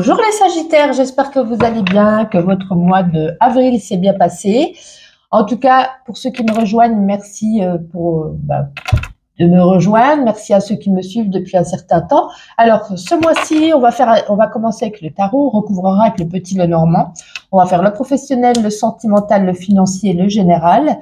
Bonjour les Sagittaires, j'espère que vous allez bien, que votre mois de avril s'est bien passé. En tout cas, pour ceux qui me rejoignent, merci de me rejoindre. Merci à ceux qui me suivent depuis un certain temps. Alors, ce mois-ci, on va commencer avec le tarot, on recouvrera avec le petit Lenormand. On va faire le professionnel, le sentimental, le financier, le général.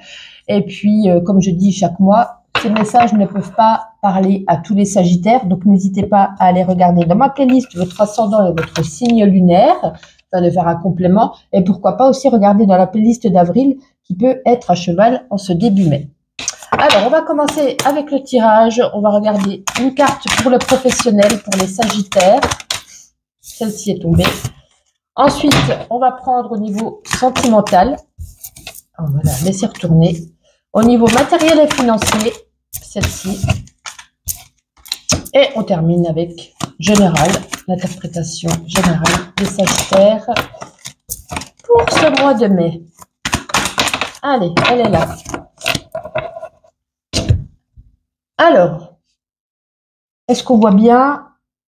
Et puis, comme je dis chaque mois, ces messages ne peuvent pas parler à tous les Sagittaires, donc n'hésitez pas à aller regarder dans ma playlist votre ascendant et votre signe lunaire, afin de faire un complément, et pourquoi pas aussi regarder dans la playlist d'avril qui peut être à cheval en ce début mai. Alors, on va commencer avec le tirage. On va regarder une carte pour le professionnel, pour les Sagittaires. Celle-ci est tombée. Ensuite, on va prendre au niveau sentimental. On va la laisser retourner. Au niveau matériel et financier, celle-ci. Et on termine avec général, l'interprétation générale des Sagittaires pour ce mois de mai. Allez, elle est là. Alors, est-ce qu'on voit bien?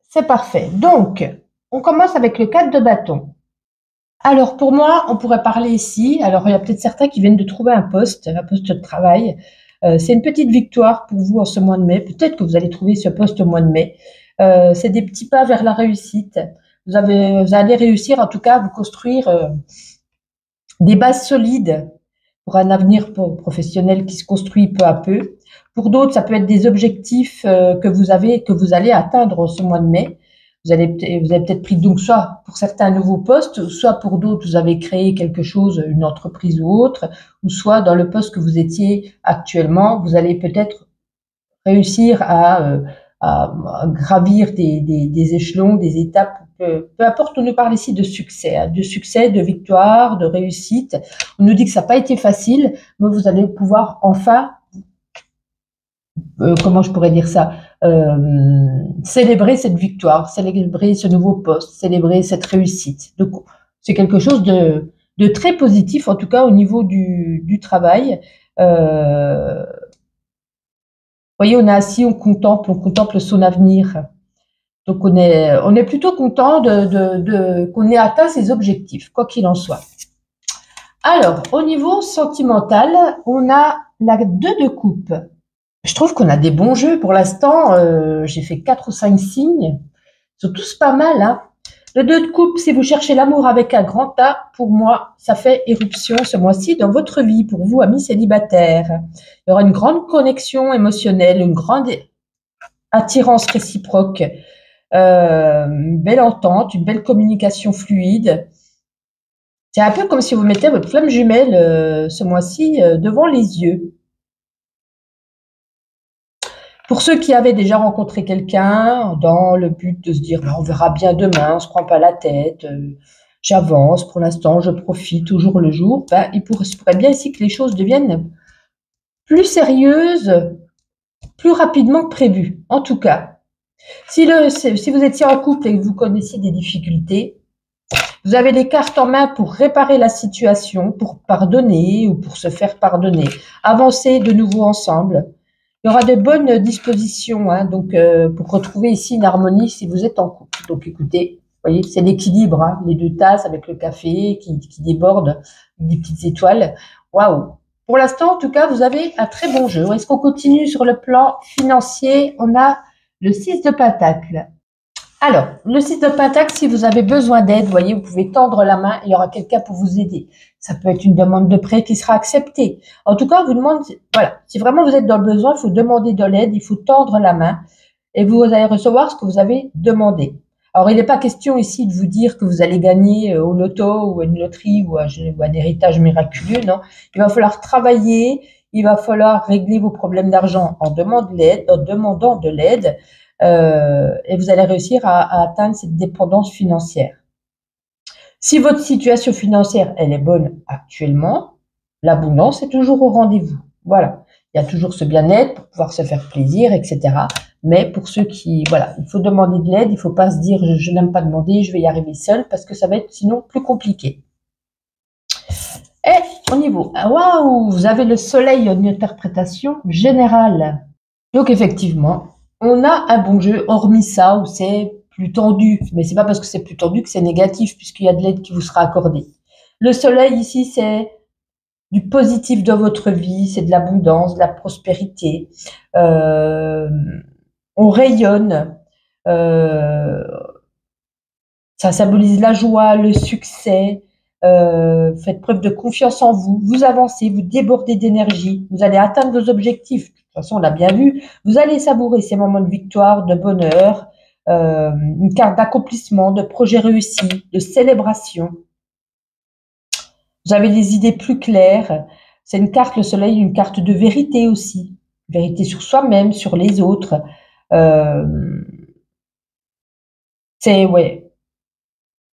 C'est parfait. Donc, on commence avec le 4 de bâton. Alors, pour moi, on pourrait parler ici. Alors, il y a peut-être certains qui viennent de trouver un poste de travail. C'est une petite victoire pour vous en ce mois de mai. Peut-être que vous allez trouver ce poste au mois de mai. C'est des petits pas vers la réussite. Vous allez réussir, en tout cas, à vous construire des bases solides pour un avenir professionnel qui se construit peu à peu. Pour d'autres, ça peut être des objectifs que vous allez atteindre en ce mois de mai. Vous avez peut-être pris donc soit pour certains un nouveau poste, soit pour d'autres, vous avez créé quelque chose, une entreprise ou autre, ou soit dans le poste que vous étiez actuellement, vous allez peut-être réussir à gravir des échelons, des étapes, peu importe, on nous parle ici de succès, de victoire, de réussite. On nous dit que ça n'a pas été facile, mais vous allez pouvoir enfin, comment je pourrais dire ça, célébrer cette victoire, célébrer ce nouveau poste, célébrer cette réussite. Donc, c'est quelque chose de très positif, en tout cas au niveau du travail. Vous voyez, on est assis, on contemple son avenir. Donc, on est plutôt content qu'on ait atteint ses objectifs, quoi qu'il en soit. Alors, au niveau sentimental, on a la 2 de coupe. Je trouve qu'on a des bons jeux pour l'instant. J'ai fait 4 ou 5 signes. Ils sont tous pas mal, hein. Le 2 de coupe, si vous cherchez l'amour avec un grand A, pour moi, ça fait éruption ce mois-ci dans votre vie, pour vous, amis célibataires. Il y aura une grande connexion émotionnelle, une grande attirance réciproque, une belle entente, une belle communication fluide. C'est un peu comme si vous mettez votre flamme jumelle ce mois-ci devant les yeux. Pour ceux qui avaient déjà rencontré quelqu'un dans le but de se dire on verra bien demain, on ne se prend pas la tête, j'avance pour l'instant, je profite au jour le jour, il pourrait bien ici que les choses deviennent plus sérieuses, plus rapidement que prévu. En tout cas, si vous étiez en couple et que vous connaissiez des difficultés, vous avez les cartes en main pour réparer la situation, pour pardonner ou pour se faire pardonner, avancer de nouveau ensemble. Il y aura de bonnes dispositions, hein, donc pour retrouver ici une harmonie si vous êtes en couple. Donc écoutez, vous voyez, c'est l'équilibre, hein, les 2 tasses avec le café qui déborde, des petites étoiles. Waouh! Pour l'instant, en tout cas, vous avez un très bon jeu. Est-ce qu'on continue sur le plan financier? On a le 6 de Pentacle. Alors, le 6 de Pentacle, si vous avez besoin d'aide, vous voyez, vous pouvez tendre la main, il y aura quelqu'un pour vous aider. Ça peut être une demande de prêt qui sera acceptée. En tout cas, on vous demande, voilà, si vraiment vous êtes dans le besoin, il faut demander de l'aide, il faut tendre la main et vous allez recevoir ce que vous avez demandé. Alors, il n'est pas question ici de vous dire que vous allez gagner au loto ou à une loterie ou un héritage miraculeux, non. Il va falloir travailler, il va falloir régler vos problèmes d'argent en demandant de l'aide. Et vous allez réussir à atteindre cette dépendance financière. Si votre situation financière, elle est bonne actuellement, l'abondance est toujours au rendez-vous. Voilà, il y a toujours ce bien-être pour pouvoir se faire plaisir, etc. Mais pour ceux qui, voilà, il faut demander de l'aide, il ne faut pas se dire je n'aime pas demander, je vais y arriver seul, parce que ça va être sinon plus compliqué. Et au niveau, waouh, vous avez le soleil en interprétation générale. Donc effectivement, on a un bon jeu, hormis ça, où c'est plus tendu. Mais c'est pas parce que c'est plus tendu que c'est négatif, puisqu'il y a de l'aide qui vous sera accordée. Le soleil, ici, c'est du positif dans votre vie, c'est de l'abondance, de la prospérité. On rayonne. Ça symbolise la joie, le succès. Faites preuve de confiance en vous. Vous avancez, vous débordez d'énergie. Vous allez atteindre vos objectifs. De toute façon, on l'a bien vu. Vous allez savourer ces moments de victoire, de bonheur, une carte d'accomplissement, de projet réussi, de célébration. Vous avez des idées plus claires. C'est une carte, le soleil, une carte de vérité aussi. Vérité sur soi-même, sur les autres. C'est, ouais,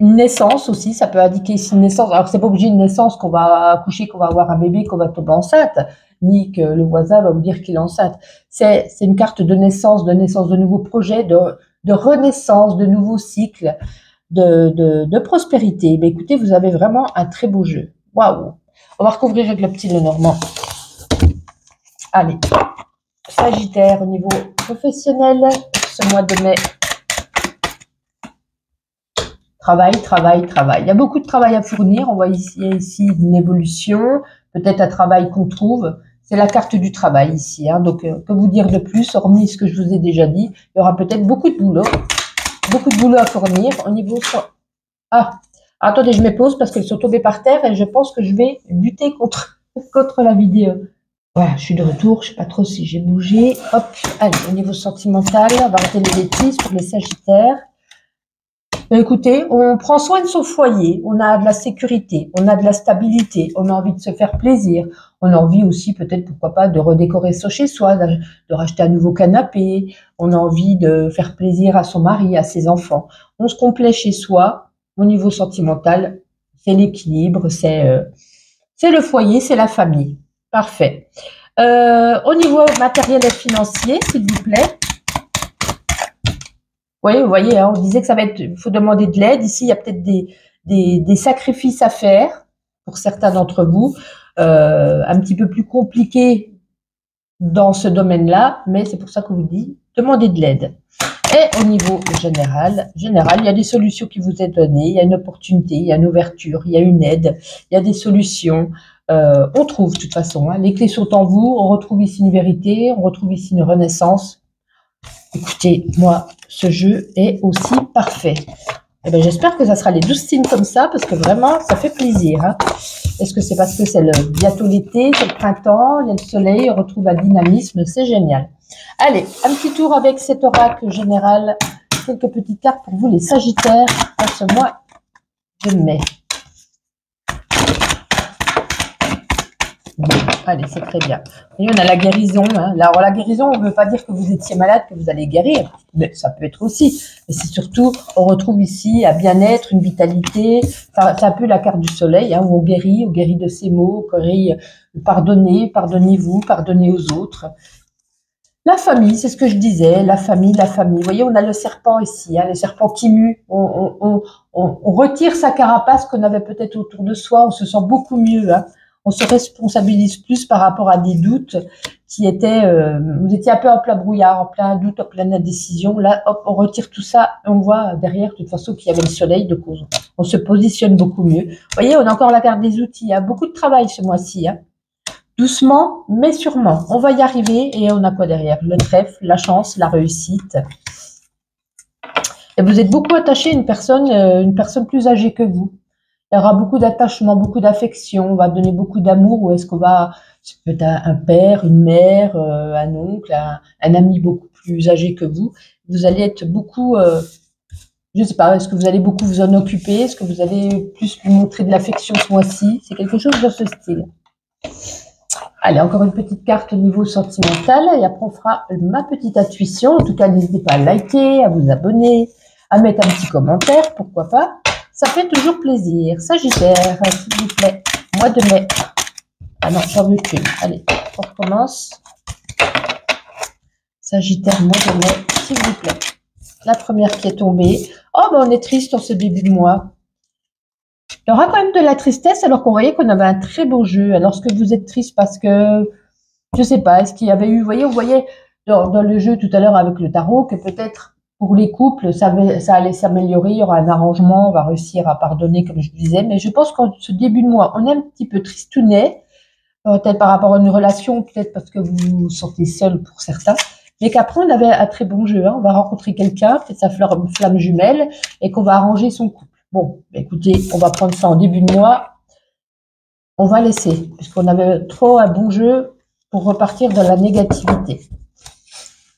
une naissance aussi, ça peut indiquer ici une naissance. Alors, c'est pas obligé une naissance qu'on va accoucher, qu'on va avoir un bébé, qu'on va tomber enceinte, ni que le voisin va vous dire qu'il est enceinte. C'est une carte de naissance de nouveaux projets, de renaissance, de nouveaux cycles, de prospérité. Mais écoutez, vous avez vraiment un très beau jeu. Waouh! On va recouvrir avec le petit Lenormand. Allez, Sagittaire au niveau professionnel, ce mois de mai. Travail, travail, travail. Il y a beaucoup de travail à fournir. On voit ici une évolution, peut-être un travail qu'on trouve. C'est la carte du travail ici. Hein. Donc, que vous dire de plus, hormis ce que je vous ai déjà dit. Il y aura peut-être beaucoup de boulot à fournir au niveau... Ah, attendez, je me pose parce qu'elles sont tombées par terre et je pense que je vais buter contre la vidéo. Voilà, je suis de retour. Je ne sais pas trop si j'ai bougé. Hop, allez, au niveau sentimental, on va arrêter les bêtises pour les Sagittaires. Écoutez, on prend soin de son foyer, on a de la sécurité, on a de la stabilité, on a envie de se faire plaisir, on a envie aussi peut-être, pourquoi pas, de redécorer son chez soi, de racheter un nouveau canapé, on a envie de faire plaisir à son mari, à ses enfants. On se complaît chez soi, au niveau sentimental, c'est l'équilibre, c'est le foyer, c'est la famille. Parfait. Au niveau matériel et financier, s'il vous plaît. Oui, vous voyez, hein, on disait que ça va être, il faut demander de l'aide. Ici, il y a peut-être des sacrifices à faire pour certains d'entre vous, un petit peu plus compliqué dans ce domaine-là, mais c'est pour ça que je vous dis, demandez de l'aide. Et au niveau général, il y a des solutions qui vous sont données, il y a une opportunité, il y a une ouverture, il y a une aide, il y a des solutions. On trouve de toute façon, hein, les clés sont en vous, on retrouve ici une vérité, on retrouve ici une renaissance. Écoutez, moi, ce jeu est aussi parfait. Eh ben, j'espère que ça sera les 12 signes comme ça, parce que vraiment, ça fait plaisir. Hein. Est-ce que c'est parce que c'est bientôt l'été, c'est le printemps, il y a le soleil, on retrouve un dynamisme, c'est génial. Allez, un petit tour avec cet oracle général. Quelques petites cartes pour vous, les Sagittaires, en ce mois de mai. Bon, allez, c'est très bien. Et on a la guérison. Hein. Alors, la guérison, on ne veut pas dire que vous étiez malade, que vous allez guérir. Mais ça peut être aussi. Mais c'est surtout, on retrouve ici un bien-être, une vitalité. C'est un peu la carte du soleil, hein, où on guérit de ses maux, on guérit, pardonnez, pardonnez-vous, pardonnez aux autres. La famille, c'est ce que je disais, la famille. Vous voyez, on a le serpent ici, hein, le serpent qui mue. On retire sa carapace qu'on avait peut-être autour de soi, on se sent beaucoup mieux, hein. On se responsabilise plus par rapport à des doutes qui étaient, vous étiez un peu en plein brouillard, en plein doute, en pleine indécision. Là, hop, on retire tout ça et on voit derrière, de toute façon, qu'il y avait le soleil, de cause. On se positionne beaucoup mieux. Vous voyez, on a encore la carte des outils. Il y a beaucoup de travail ce mois-ci. Hein. Doucement, mais sûrement. On va y arriver et on a quoi derrière? Le trèfle, la chance, la réussite. Et vous êtes beaucoup attaché à une personne plus âgée que vous. Il y aura beaucoup d'attachement, beaucoup d'affection, on va donner beaucoup d'amour, ou est-ce qu'on va, c'est peut-être un père, une mère, un oncle, un ami beaucoup plus âgé que vous. Vous allez être beaucoup, je ne sais pas, est-ce que vous allez beaucoup vous en occuper, est-ce que vous allez plus lui montrer de l'affection ce mois-ci? C'est quelque chose de ce style. Allez, encore une petite carte au niveau sentimental, et après on fera ma petite intuition. En tout cas, n'hésitez pas à liker, à vous abonner, à mettre un petit commentaire, pourquoi pas. Ça fait toujours plaisir. Sagittaire, s'il vous plaît. Mois de mai. Ah non, j'en veux qu'une. Allez, on recommence. Sagittaire, mois de mai, s'il vous plaît. La première qui est tombée. Oh, ben on est triste en ce début de mois. Il y aura quand même de la tristesse alors qu'on voyait qu'on avait un très beau jeu. Alors, est-ce que vous êtes triste parce que, je sais pas, est-ce qu'il y avait eu, vous voyez dans le jeu tout à l'heure avec le tarot, que peut-être pour les couples, ça allait s'améliorer, il y aura un arrangement, on va réussir à pardonner, comme je disais. Mais je pense qu'en ce début de mois, on est un petit peu tristounet, peut-être par rapport à une relation, peut-être parce que vous vous sentez seul pour certains. Mais qu'après, on avait un très bon jeu. Hein. On va rencontrer quelqu'un, peut-être sa flamme jumelle, et qu'on va arranger son couple. Bon, écoutez, on va prendre ça en début de mois. On va laisser, puisqu'on avait trop un bon jeu pour repartir dans la négativité.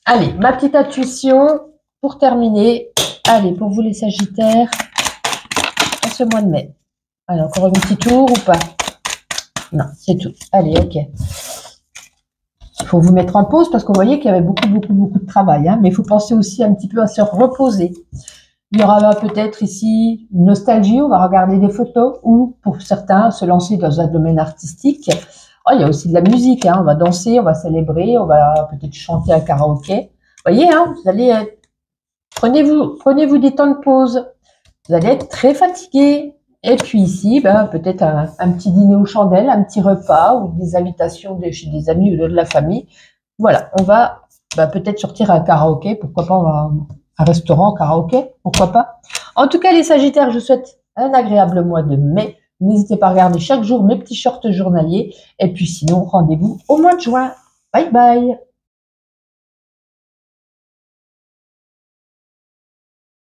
Allez, ma petite intuition pour terminer. Allez, pour vous les Sagittaires, en ce mois de mai. Allez, encore un petit tour ou pas? Non, c'est tout. Allez, ok. Il faut vous mettre en pause parce qu'on voyait qu'il y avait beaucoup de travail. Hein, mais il faut penser aussi un petit peu à se reposer. Il y aura peut-être ici une nostalgie, on va regarder des photos ou pour certains se lancer dans un domaine artistique. Oh, il y a aussi de la musique, hein, on va danser, on va célébrer, on va peut-être chanter un karaoké. Vous voyez, hein, vous allez prenez-vous des temps de pause. Vous allez être très fatigué. Et puis ici, ben, peut-être un petit dîner aux chandelles, un petit repas ou des invitations chez des amis ou de la famille. Voilà, on va peut-être sortir un karaoké, pourquoi pas, on va un restaurant, karaoké, pourquoi pas. En tout cas, les Sagittaires, je vous souhaite un agréable mois de mai. N'hésitez pas à regarder chaque jour mes petits shorts journaliers. Et puis sinon, rendez-vous au mois de juin. Bye bye.